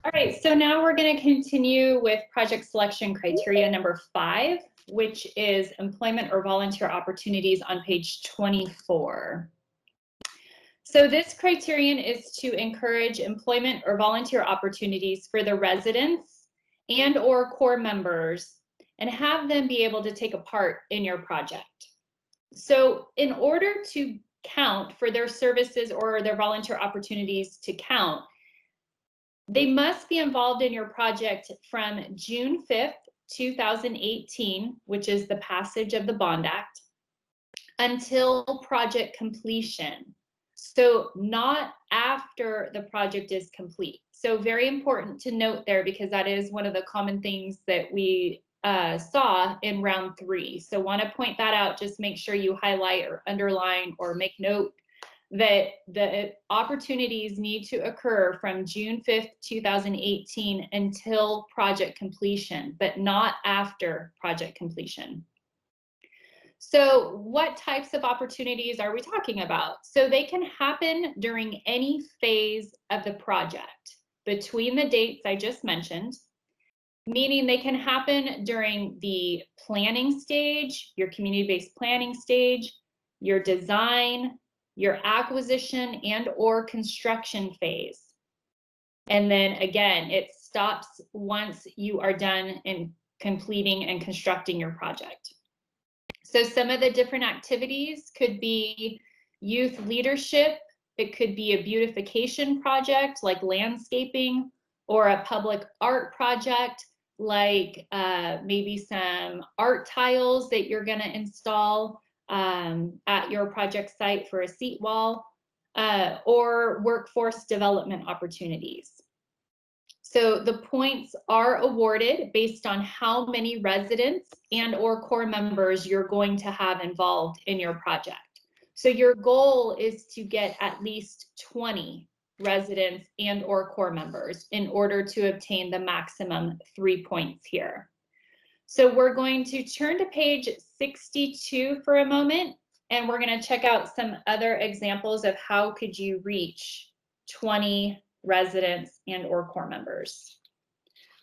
All right, so now we're going to continue with project selection criteria number 5, which is employment or volunteer opportunities on page 24. So this criterion is to encourage employment or volunteer opportunities for the residents and or core members and have them be able to take a part in your project. So in order to count for their services or their volunteer opportunities to count, they must be involved in your project from June 5th, 2018, which is the passage of the Bond Act, until project completion. So not after the project is complete. So very important to note there, because that is one of the common things that we saw in round 3. So want to point that out. Just make sure you highlight or underline or make note that the opportunities need to occur from June 5th, 2018 until project completion, but not after project completion. So what types of opportunities are we talking about? So they can happen during any phase of the project between the dates I just mentioned, meaning they can happen during the planning stage, your community-based planning stage, your design, your acquisition and or construction phase. And then again, it stops once you are done in completing and constructing your project. So some of the different activities could be youth leadership. It could be a beautification project like landscaping, or a public art project like maybe some art tiles that you're going to install at your project site for a seat wall, or workforce development opportunities. So the points are awarded based on how many residents and or core members you're going to have involved in your project. So your goal is to get at least 20 residents and or core members in order to obtain the maximum 3 points here. So we're going to turn to page 62 for a moment, and we're going to check out some other examples of how could you reach 20 residents and or core members.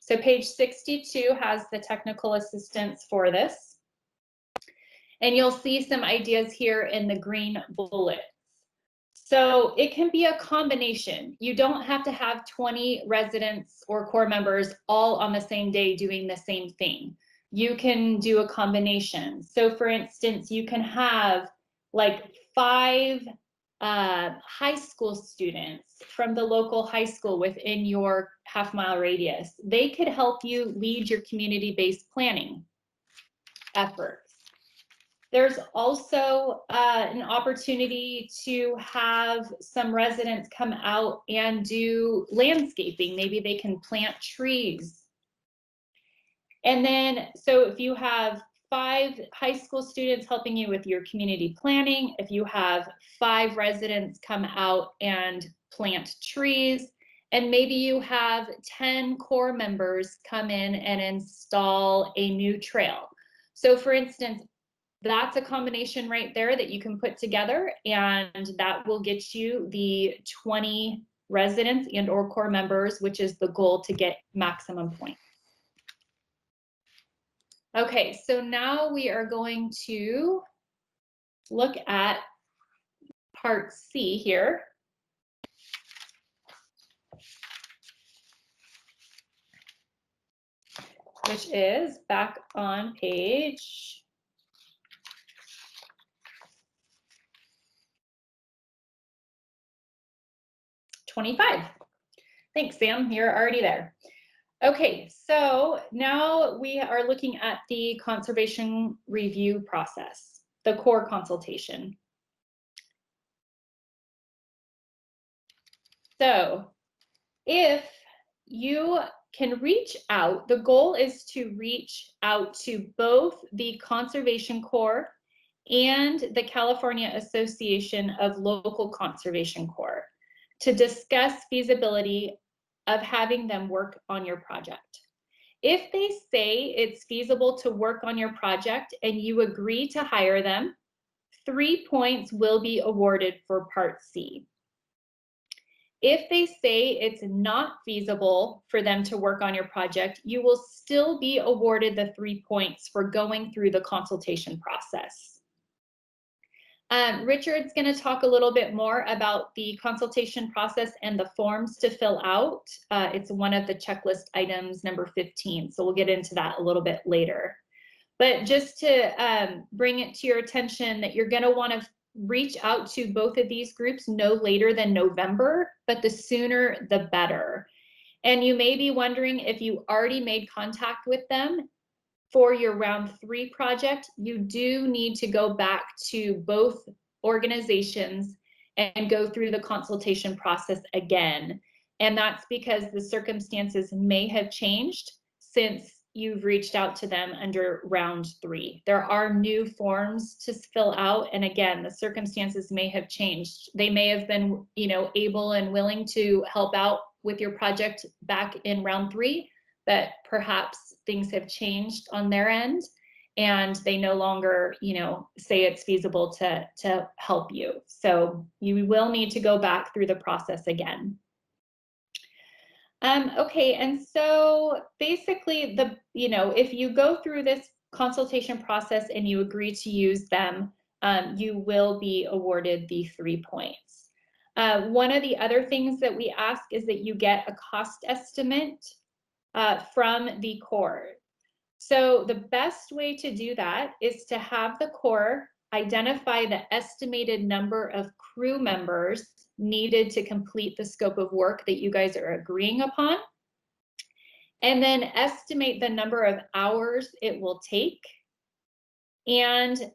So page 62 has the technical assistance for this. And you'll see some ideas here in the green bullets. So it can be a combination. You don't have to have 20 residents or core members all on the same day doing the same thing. You can do a combination. So for instance, you can have like 5 high school students from the local high school within your half-mile radius. They could help you lead your community-based planning efforts. There's also an opportunity to have some residents come out and do landscaping. Maybe they can plant trees. And then, so if you have 5 high school students helping you with your community planning, if you have 5 residents come out and plant trees, and maybe you have 10 core members come in and install a new trail. So for instance, that's a combination right there that you can put together, and that will get you the 20 residents and or core members, which is the goal to get maximum points. Okay, so now we are going to look at part C here. Which is back on page 25. Thanks, Sam, you're already there. Okay, so now we are looking at the conservation review process, the core consultation. So if you can reach out, the goal is to reach out to both the Conservation Corps and the California Association of Local Conservation Corps to discuss feasibility of having them work on your project. If they say it's feasible to work on your project and you agree to hire them, 3 points will be awarded for Part C. If they say it's not feasible for them to work on your project, you will still be awarded the 3 points for going through the consultation process. Richard's going to talk a little bit more about the consultation process and the forms to fill out. It's one of the checklist items, number 15, so we'll get into that a little bit later. But just to bring it to your attention that you're going to want to reach out to both of these groups no later than November, but the sooner the better. And you may be wondering if you already made contact with them for your round 3 project. You do need to go back to both organizations and go through the consultation process again. And that's because the circumstances may have changed since you've reached out to them under round 3. There are new forms to fill out. And again, the circumstances may have changed. They may have been, able and willing to help out with your project back in round 3, but perhaps things have changed on their end and they no longer, say it's feasible to help you. So you will need to go back through the process again. Okay, and so basically if you go through this consultation process and you agree to use them, you will be awarded the 3 points. One of the other things that we ask is that you get a cost estimate from the Corps. So the best way to do that is to have the Corps identify the estimated number of crew members needed to complete the scope of work that you guys are agreeing upon, and then estimate the number of hours it will take and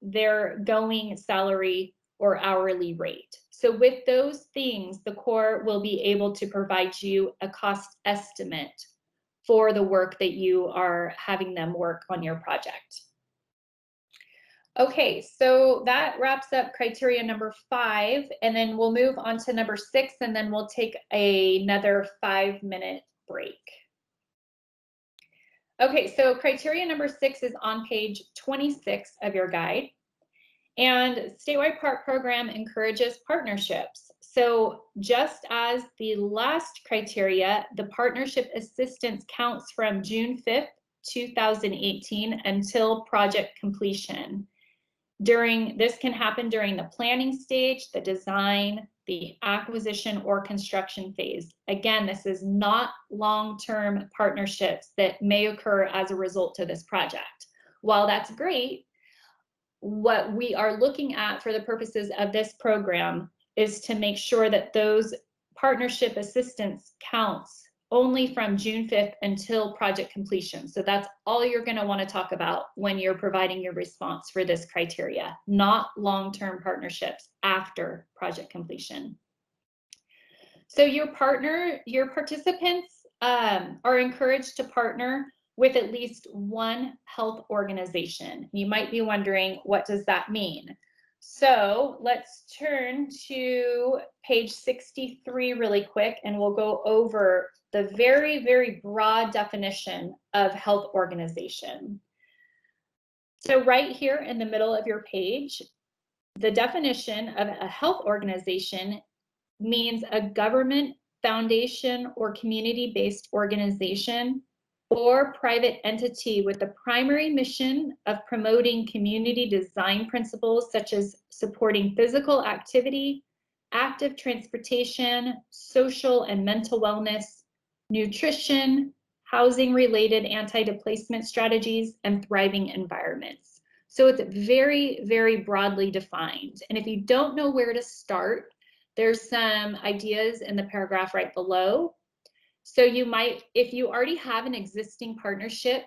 their going salary or hourly rate. So with those things, the Corps will be able to provide you a cost estimate for the work that you are having them work on your project. Okay, so that wraps up criteria number 5, and then we'll move on to number 6, and then we'll take another 5-minute break. Okay, so criteria number 6 is on page 26 of your guide. And statewide park program encourages partnerships. So just as the last criteria, the partnership assistance counts from June 5th, 2018 until project completion. This can happen during the planning stage, the design, the acquisition or construction phase. Again, this is not long-term partnerships that may occur as a result of this project. While that's great, what we are looking at for the purposes of this program is to make sure that those partnership assistance counts only from June 5th until project completion. So that's all you're going to want to talk about when you're providing your response for this criteria, not long-term partnerships after project completion. So your participants are encouraged to partner with at least one health organization. You might be wondering, what does that mean? So let's turn to page 63 really quick, and we'll go over the very, very broad definition of health organization. So right here in the middle of your page, the definition of a health organization means a government, foundation, or community-based organization or private entity with the primary mission of promoting community design principles such as supporting physical activity, active transportation, social and mental wellness, nutrition, housing-related anti-displacement strategies, and thriving environments. So it's very, very broadly defined. And if you don't know where to start, there's some ideas in the paragraph right below. So you might, if you already have an existing partnership,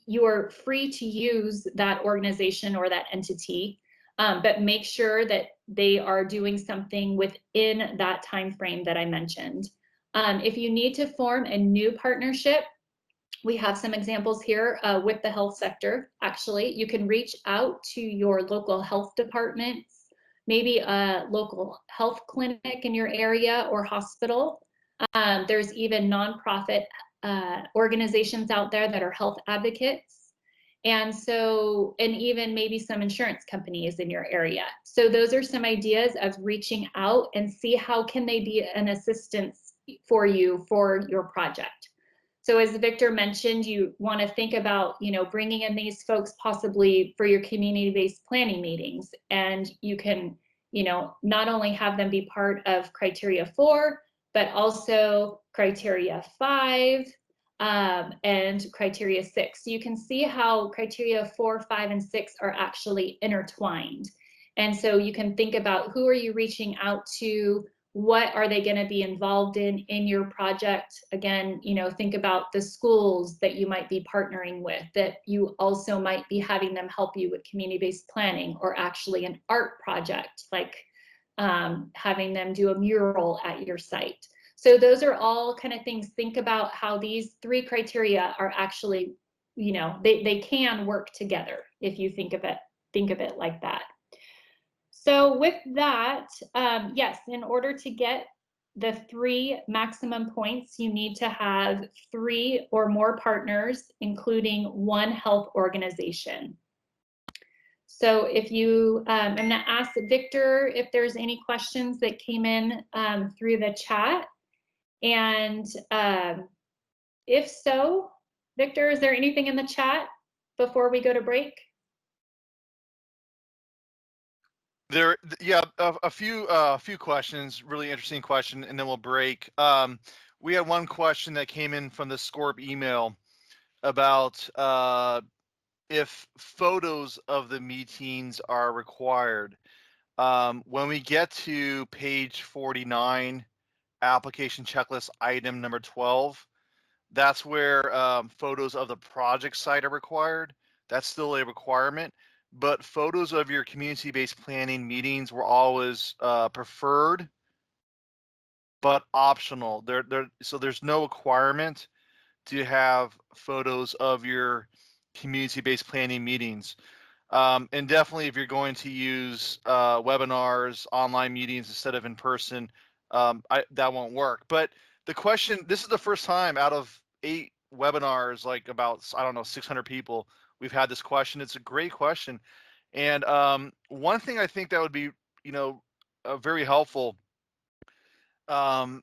you're free to use that organization or that entity, but make sure that they are doing something within that time frame that I mentioned. If you need to form a new partnership, we have some examples here with the health sector. Actually, you can reach out to your local health departments, maybe a local health clinic in your area or hospital. There's even nonprofit organizations out there that are health advocates. And so, and even maybe some insurance companies in your area. So those are some ideas of reaching out and see how can they be an assistance for you for your project. So as Victor mentioned, you want to think about, bringing in these folks possibly for your community-based planning meetings. And you can, not only have them be part of criteria 4, but also criteria 5, and criteria 6. So you can see how criteria 4, 5, and 6 are actually intertwined. And so you can think about who are you reaching out to, what are they going to be involved in your project. Again, think about the schools that you might be partnering with, that you also might be having them help you with community-based planning, or actually an art project, like having them do a mural at your site. So those are all kind of things. Think about how these 3 criteria are actually, they can work together if you think of it like that. So with that, yes, in order to get the 3 maximum points, you need to have 3 or more partners, including 1 health organization. So if you, I'm going to ask Victor if there's any questions that came in through the chat. And if so, Victor, is there anything in the chat before we go to break? Yeah, a few questions, really interesting question, and then we'll break. We had one question that came in from the Scorp email about if photos of the meetings are required. When we get to page 49, application checklist item number 12, that's where photos of the project site are required. That's still a requirement, but photos of your community-based planning meetings were always preferred, but optional. So there's no requirement to have photos of your community-based planning meetings. And definitely if you're going to use webinars, online meetings instead of in person, that won't work. But the question, this is the first time out of 8 webinars, like about, I don't know, 600 people, we've had this question. It's a great question. And one thing I think that would be, very helpful to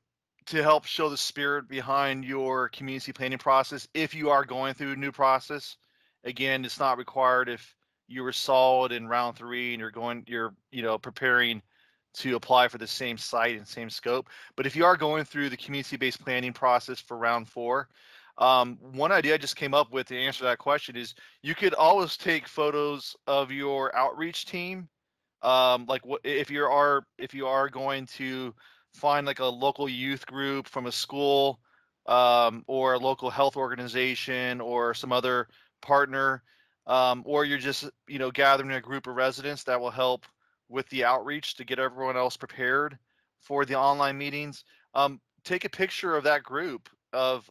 help show the spirit behind your community planning process, if you are going through a new process. Again, it's not required if you were solid in round 3 and you're preparing to apply for the same site and same scope. But if you are going through the community-based planning process for round 4, one idea I just came up with to answer that question is you could always take photos of your outreach team. Like what if you are going to find like a local youth group from a school, or a local health organization or some other partner, or you're just gathering a group of residents that will help with the outreach to get everyone else prepared for the online meetings. Take a picture of that group of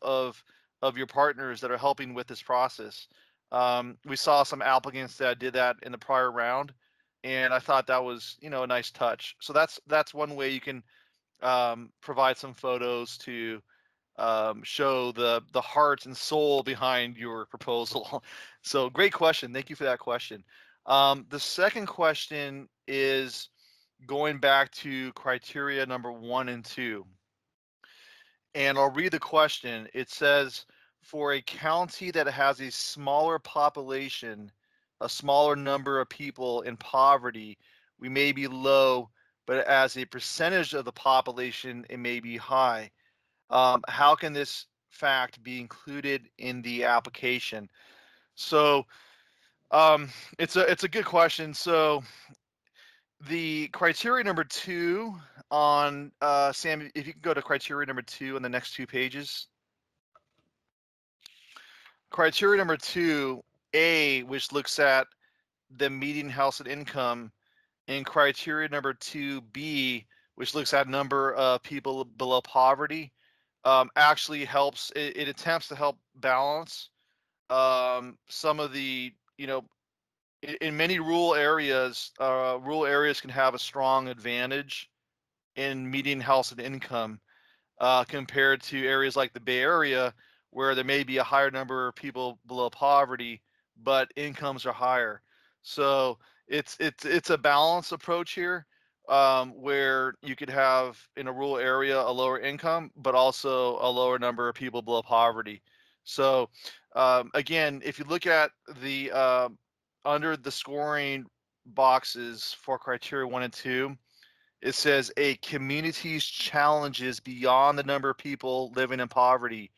your partners that are helping with this process. We saw some applicants that did that in the prior round, and I thought that was a nice touch. So that's one way you can provide some photos to show the heart and soul behind your proposal. So great question. Thank you for that question. The second question is going back to criteria number 1 and 2. And I'll read the question. It says, for a county that has a smaller population, a smaller number of people in poverty, we may be low, but as a percentage of the population, it may be high. How can this fact be included in the application? So it's a good question. So the criteria number 2 on Sam, if you can go to criteria number 2 on the next 2 pages. Criteria number 2A, which looks at the median household income, and criteria number 2B, which looks at number of people below poverty, actually helps. It attempts to help balance some of the, in many rural areas can have a strong advantage in median household income compared to areas like the Bay Area, where there may be a higher number of people below poverty, but incomes are higher. So it's a balanced approach here, where you could have in a rural area a lower income, but also a lower number of people below poverty. So again, if you look at the under the scoring boxes for criteria 1 and 2, it says a community's challenges beyond the number of people living in poverty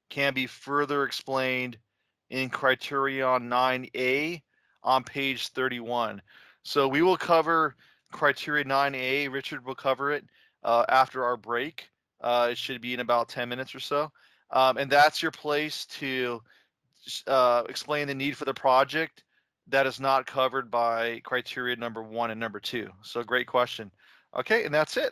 can be further explained in criterion 9A on page 31. So we will cover criteria 9A. Richard will cover it after our break. It should be in about 10 minutes or so. And that's your place to explain the need for the project that is not covered by criteria number 1 and number 2. So great question. Okay, and that's it.